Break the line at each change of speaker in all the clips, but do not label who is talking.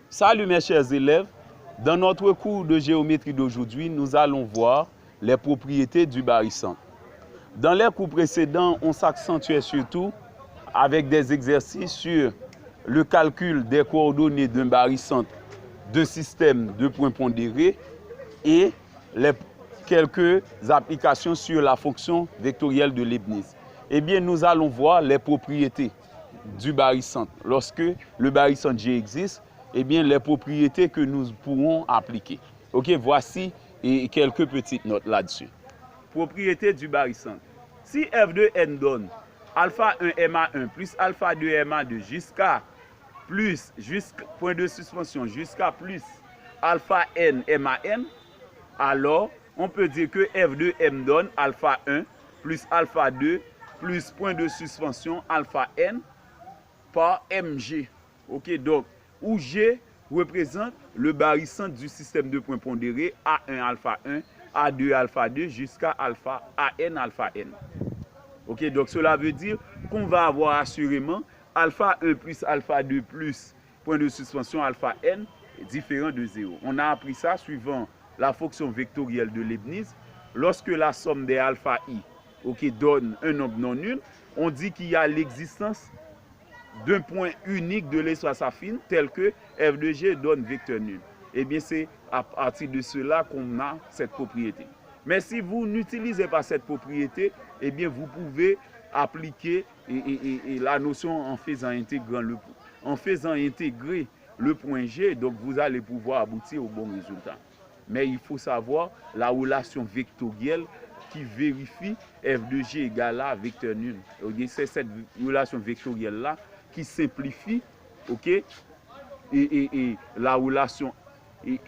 Salut mes chers élèves, dans notre cours de géométrie d'aujourd'hui, nous allons voir les propriétés du barycentre. Dans les cours précédents, on s'accentuait surtout avec des exercices sur le calcul des coordonnées d'un barycentre de système de points pondérés et quelques applications sur la fonction vectorielle de Leibniz. Eh bien, nous allons voir les propriétés du barycentre. Lorsque le barycentre G existe, eh bien, les propriétés que nous pourrons appliquer. Ok, voici quelques petites notes là-dessus. Propriété du barycentre. Si F de N donne alpha 1 MA1 plus alpha 2 MA2 jusqu'à point de suspension jusqu'à plus alpha N MAN, alors on peut dire que F de M donne alpha 1 plus alpha 2 plus point de suspension alpha N par Mg. Ok, donc, où G représente le barycentre du système de points pondérés A1 alpha 1, A2 alpha 2 jusqu'à alpha AN alpha N. Ok, donc cela veut dire qu'on va avoir assurément alpha 1 plus alpha 2 plus point de suspension alpha N différent de 0. On a appris ça suivant la fonction vectorielle de Leibniz. Lorsque la somme des alpha I donne un nombre non nul, on dit qu'il y a l'existence d'un point unique de l'espace affine tel que f de g donne vecteur nul. Eh bien, c'est à partir de cela qu'on a cette propriété. Mais si vous n'utilisez pas cette propriété, eh bien, vous pouvez appliquer la notion en faisant intégrer le point G, donc vous allez pouvoir aboutir au bon résultat. Mais il faut savoir la relation vectorielle qui vérifie f de g égale à vecteur nul. C'est cette relation vectorielle-là qui simplifie, ok, et la relation, et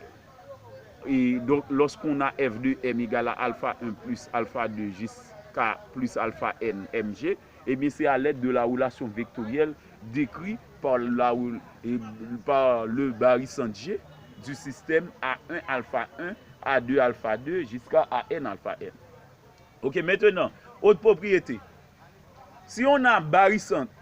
donc lorsqu'on a f de m égale à alpha 1 plus alpha 2 jusqu'à plus alpha n mg, et bien c'est à l'aide de la relation vectorielle décrite par le barycentre G du système A1 alpha 1, A2 alpha 2 jusqu'à AN alpha n. Ok, maintenant, autre propriété. Si on a barycentre,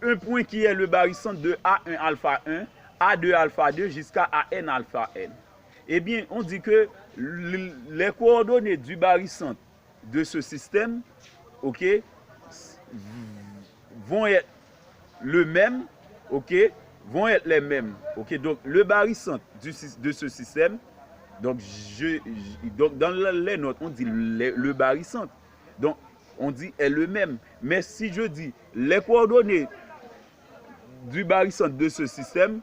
un point qui est le barycentre de A1 alpha 1, A2 alpha 2 jusqu'à AN alpha n, eh bien, on dit que les coordonnées du barycentre de ce système, ok, vont être le même, ok, vont être les mêmes. Ok, donc le barycentre de ce système, donc dans les notes, on dit le barycentre. Donc, on dit est le même. Mais si je dis les coordonnées du barycentre de ce système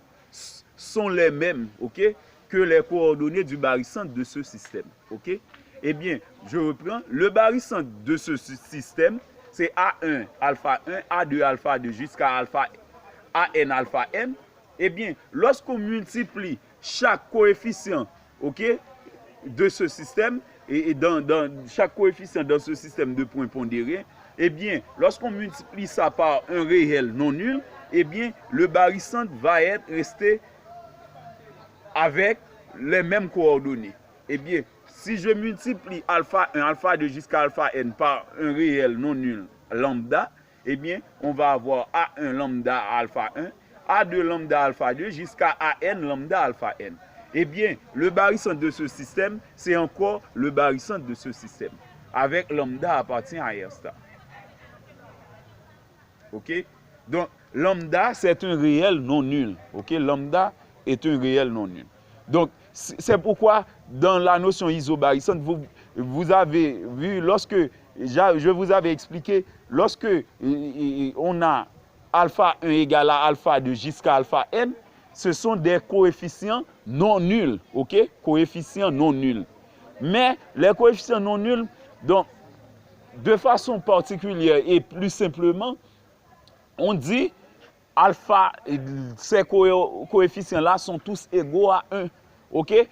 sont les mêmes, ok, que les coordonnées du barycentre de ce système, ok. Eh bien, je reprends. Le barycentre de ce système, c'est A1 alpha 1, A2 alpha 2 jusqu'à alpha AN alpha n. Eh bien, lorsqu'on multiplie chaque coefficient, ok, de ce système, et dans chaque coefficient dans ce système de points pondérés, eh bien, lorsqu'on multiplie ça par un réel non nul, eh bien, le barycentre va rester avec les mêmes coordonnées. Eh bien, si je multiplie alpha 1, alpha 2 jusqu'à alpha n par un réel non nul lambda, eh bien, on va avoir A1 lambda alpha 1, A2 lambda alpha 2 jusqu'à AN lambda alpha n. Eh bien, le barycentre de ce système, c'est encore le barycentre de ce système, avec lambda appartient à R star. Ok? Donc, lambda, c'est un réel non nul. Ok? Lambda est un réel non nul. Donc, c'est pourquoi, dans la notion isobarycentre, vous avez vu, lorsque je vous avais expliqué, lorsque on a alpha 1 égale à alpha 2 jusqu'à alpha n, ce sont des coefficients non nuls, ok? Coefficients non nuls. Mais les coefficients non nuls, donc, de façon particulière et plus simplement, on dit alpha, ces coefficients-là sont tous égaux à 1, ok?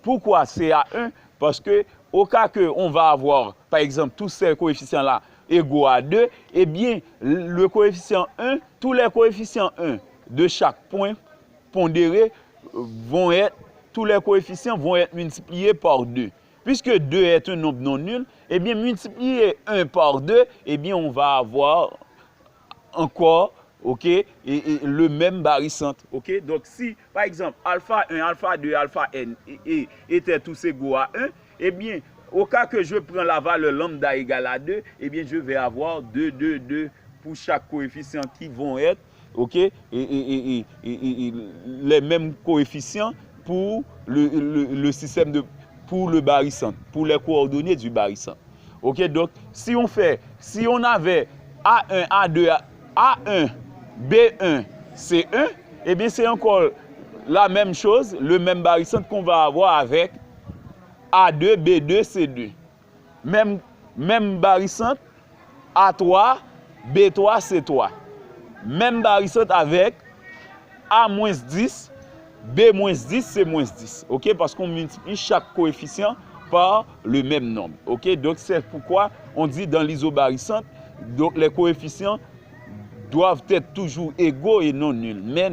Pourquoi c'est à 1? Parce que au cas qu'on va avoir, par exemple, tous ces coefficients-là égaux à 2, eh bien, le coefficient 1, tous les coefficients 1 de chaque point pondéré tous les coefficients vont être multipliés par 2. Puisque 2 est un nombre non nul, eh bien, multiplier 1 par 2, eh bien, on va avoir encore ok, et le même barycentre, ok. Donc si, par exemple, alpha 1, alpha 2, alpha n étaient tous égaux à 1, eh bien, au cas que je prends la valeur lambda égale à 2, eh bien, je vais avoir 2, 2, 2 pour chaque coefficient qui vont être, ok, et les mêmes coefficients pour le système pour le barycentre, pour les coordonnées du barycentre. Ok, donc si on avait A1, A2, A1, B1, C1, eh bien c'est encore la même chose, le même barycentre qu'on va avoir avec A2, B2, C2. Même barycentre A3, B3, C3. Même barycentre avec A-10, B-10, C-10. Ok, parce qu'on multiplie chaque coefficient par le même nombre. Ok, donc c'est pourquoi on dit dans l'isobarycentre, donc les coefficients doivent être toujours égaux et non nuls. Mais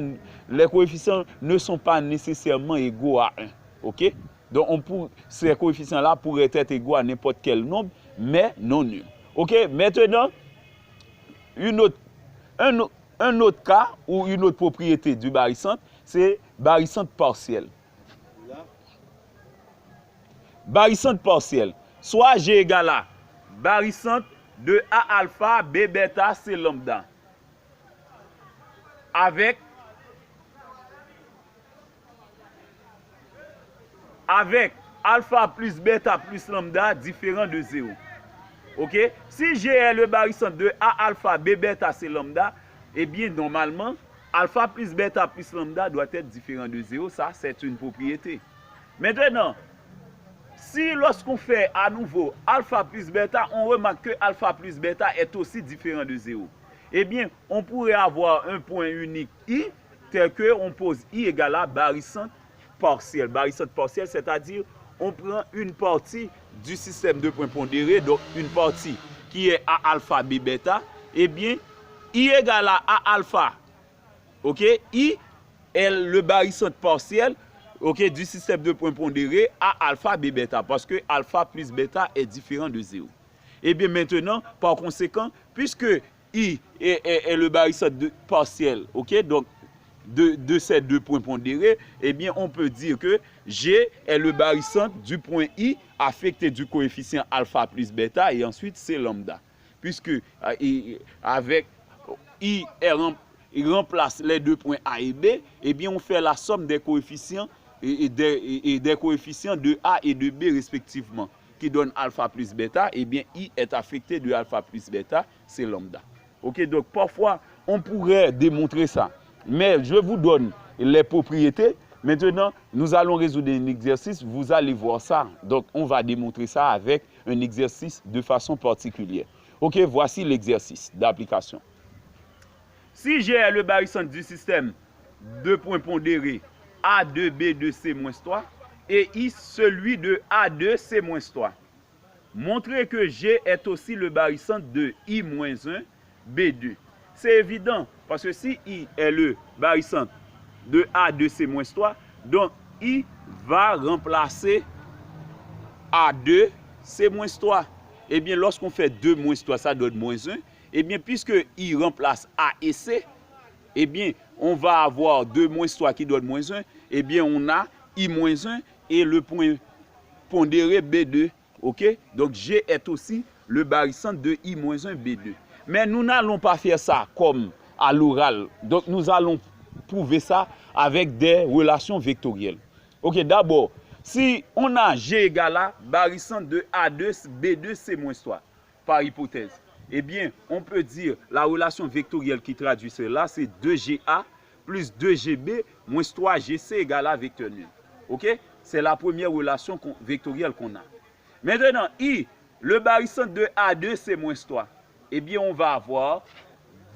les coefficients ne sont pas nécessairement égaux à 1. Ok, donc ces coefficients-là pourraient être égaux à n'importe quel nombre, mais non nuls. Ok, maintenant, un autre cas ou une autre propriété du barycentre, c'est barycentre partiel. Barycentre partiel. Soit G égale à barycentre de A alpha, B bêta, C lambda. Avec alpha plus bêta plus lambda différent de 0. Ok? Si G est le barycentre de A alpha, B bêta, C lambda, eh bien normalement, alpha plus bêta plus lambda doit être différent de 0. Ça, c'est une propriété. Maintenant, si lorsqu'on fait à nouveau alpha plus bêta, on remarque que alpha plus bêta est aussi différent de 0. Eh bien, on pourrait avoir un point unique I, tel que on pose I égale à barycentre partiel. Barycentre partiel, c'est-à-dire on prend une partie du système de points pondérés, donc une partie qui est A alpha B bêta, eh bien, I égale à A alpha. Ok, I est le barycentre partiel, ok, du système de points pondérés A alpha B bêta, parce que alpha plus bêta est différent de 0. Et bien maintenant, par conséquent, puisque I est le barycentre partiel, ok, donc de ces deux points pondérés, eh bien on peut dire que G est le barycentre du point I affecté du coefficient alpha plus bêta et ensuite C lambda. Puisque avec I il remplace les deux points A et B, eh bien on fait la somme des coefficients et des coefficients de A et de B respectivement, qui donne alpha plus bêta, eh bien I est affecté de alpha plus bêta, c'est lambda. Ok, donc parfois on pourrait démontrer ça, mais je vous donne les propriétés. Maintenant, nous allons résoudre un exercice, vous allez voir ça. Donc on va démontrer ça avec un exercice de façon particulière. Ok, voici l'exercice d'application. Si G est le barycentre du système de points pondérés A2, B2, C-3 et I celui de A2, C-3, montrez que G est aussi le barycentre de I-1, B2. C'est évident, parce que si I est le barycentre de A2, C-3, donc I va remplacer A2, C-3. Eh bien, lorsqu'on fait 2 moins 3, ça donne moins 1. Eh bien, puisque I remplace A et C, eh bien, on va avoir 2 moins 3 qui donne moins 1. Eh bien, on a I moins 1 et le point pondéré B2. Ok? Donc, G est aussi le barycentre de I moins 1, B2. Mais nous n'allons pas faire ça comme à l'oral. Donc, nous allons prouver ça avec des relations vectorielles. Ok, d'abord, si on a G égale à barycentre de A2, B2, C-3, par hypothèse, eh bien, on peut dire la relation vectorielle qui traduit cela, c'est 2GA plus 2GB moins 3GC égale à vecteur nul. Ok? C'est la première relation vectorielle qu'on a. Maintenant, I, le barycentre de A2, c'est moins 3. Eh bien, on va avoir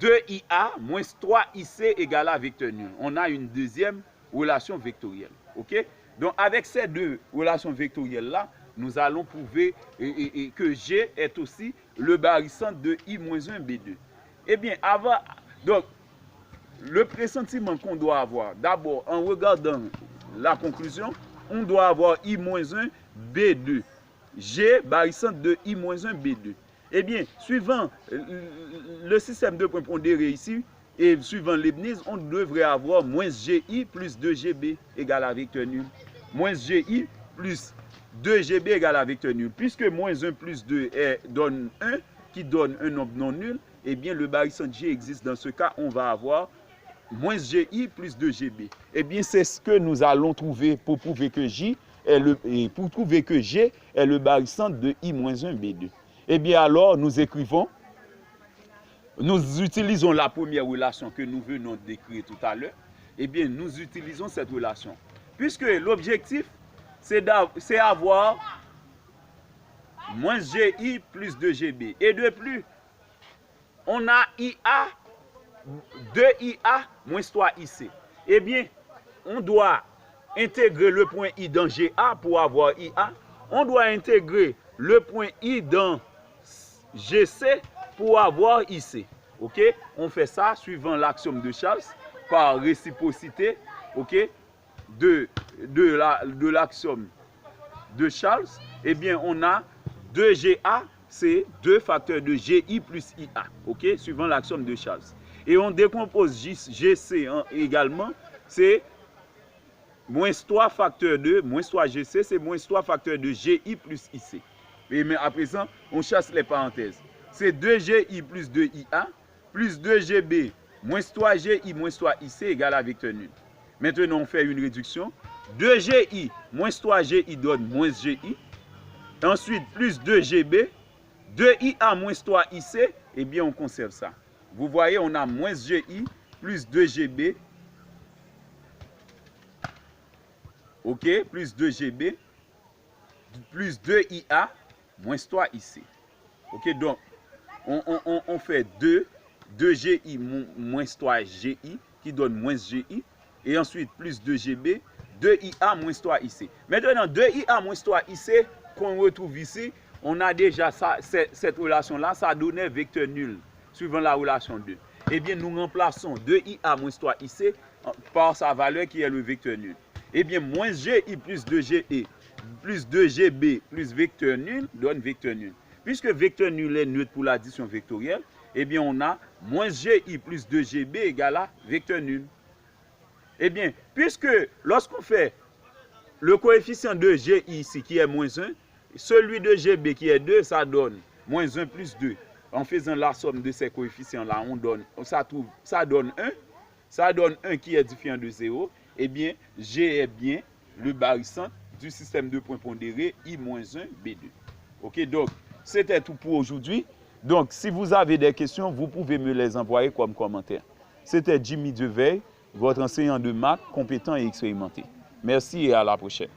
2IA moins 3IC égale à vecteur nul. On a une deuxième relation vectorielle. Ok? Donc, avec ces deux relations vectorielles-là, nous allons prouver que G est aussi le barycentre de I-1, B2. Eh bien, donc, le pressentiment qu'on doit avoir, d'abord, en regardant la conclusion, on doit avoir I-1, B2. G, barycentre de I-1, B2. Eh bien, suivant le système de points pondérés ici, Et suivant Leibniz, on devrait avoir moins GI plus 2GB égale à vecteur nul. Moins GI plus 2GB égale à vecteur nul. Puisque moins 1 plus 2 donne 1, qui donne un nombre non nul, eh bien le barycentre G existe. Dans ce cas, on va avoir moins GI plus 2GB. Eh bien, c'est ce que nous allons trouver pour prouver que J pour trouver que G est le barycentre de I-1B2. Eh bien, alors, nous utilisons la première relation que nous venons d'écrire tout à l'heure. Eh bien, nous utilisons cette relation. Puisque l'objectif, c'est avoir moins GI plus 2GB. Et de plus, on a IA, 2IA moins 3IC. Eh bien, on doit intégrer le point I dans GA pour avoir IA. On doit intégrer le point I dans GC pour avoir IC. Ok? On fait ça suivant l'axiome de Charles par réciprocité, ok, de l'axiome de Charles. Eh bien, on a 2GA, c'est 2 facteurs de GI plus IA, ok, suivant l'axiome de Charles. Et on décompose GC également, c'est moins 3 facteur de, moins 3 GC, c'est moins 3 facteur de GI plus IC. Et mais à présent, on chasse les parenthèses. C'est 2GI plus 2IA, plus 2GB, moins 3GI, moins 3IC égale à vecteur nul. Maintenant, on fait une réduction. 2GI, moins 3GI donne moins GI. Ensuite, plus 2GB, 2IA, moins 3IC, et bien, on conserve ça. Vous voyez, on a moins GI, plus 2GB, ok, plus 2GB, plus 2IA, moins 3IC. Ok, donc, on fait 2GI moins 3GI qui donne moins GI. Et ensuite, plus 2GB, 2IA moins 3IC. Maintenant, 2IA moins 3IC qu'on retrouve ici, on a déjà cette relation-là, ça donnait vecteur nul, suivant la relation 2. Eh bien, nous remplaçons 2IA moins 3IC par sa valeur qui est le vecteur nul. Eh bien, moins GI plus 2GE plus 2GB plus vecteur nul donne vecteur nul. Puisque vecteur nul est neutre pour l'addition vectorielle, eh bien, on a moins GI plus 2GB égale à vecteur nul. Eh bien, puisque lorsqu'on fait le coefficient de GI ici qui est moins 1, celui de GB qui est 2, ça donne moins 1 plus 2. En faisant la somme de ces coefficients-là, ça donne 1. Ça donne 1 qui est différent de 0. Eh bien, G est bien le barycentre du système de points pondérés I-1B2. Ok, donc, c'était tout pour aujourd'hui. Donc, si vous avez des questions, vous pouvez me les envoyer comme commentaire. C'était Jimmy Deveil, votre enseignant de maths compétent et expérimenté. Merci et à la prochaine.